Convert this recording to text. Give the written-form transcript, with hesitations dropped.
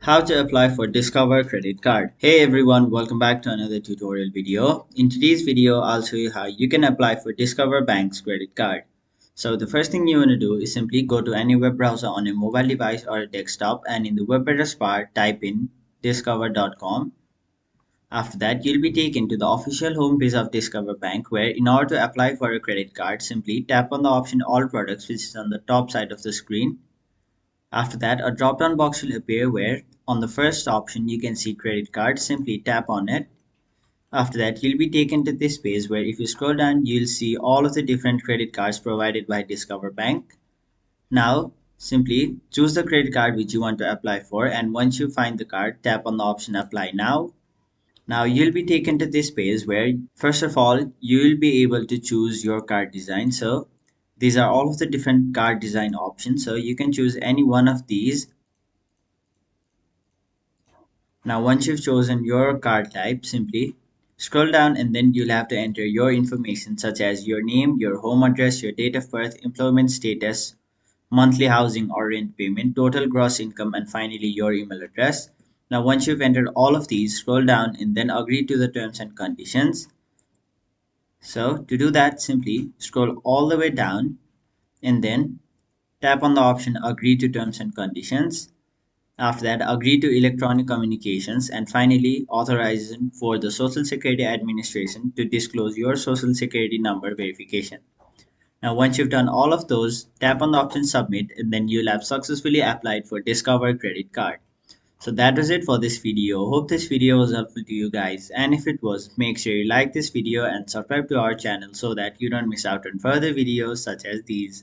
How to apply for Discover credit card. Hey everyone, welcome back to another tutorial video. In today's video, I'll show you how you can apply for Discover Bank's credit card. So the first thing you want to do is simply go to any web browser on a mobile device or a desktop, and in the web address bar type in discover.com. After that, you'll be taken to the official homepage of Discover Bank, where in order to apply for a credit card, simply tap on the option All Products, which is on the top side of the screen. After that, a drop-down box will appear where on the first option you can see credit card. Simply tap on it. After that, you'll be taken to this page where if you scroll down, you'll see all of the different credit cards provided by Discover Bank. Now, simply choose the credit card which you want to apply for, and once you find the card, tap on the option Apply Now. Now you'll be taken to this page where first of all you'll be able to choose your card design. So these are all of the different card design options. So you can choose any one of these. Now once you've chosen your card type, simply scroll down and then you'll have to enter your information such as your name, your home address, your date of birth, employment status, monthly housing or rent payment, total gross income, and finally your email address. Now once you've entered all of these, scroll down and then agree to the terms and conditions. So to do that, simply scroll all the way down and then tap on the option Agree to Terms and Conditions. After that, agree to electronic communications, and finally authorization for the Social Security Administration to disclose your Social Security number verification. Now, once you've done all of those, tap on the option Submit, and then you'll have successfully applied for Discover Credit Card. So that was it for this video. Hope this video was helpful to you guys, and if it was, make sure you like this video and subscribe to our channel so that you don't miss out on further videos such as these.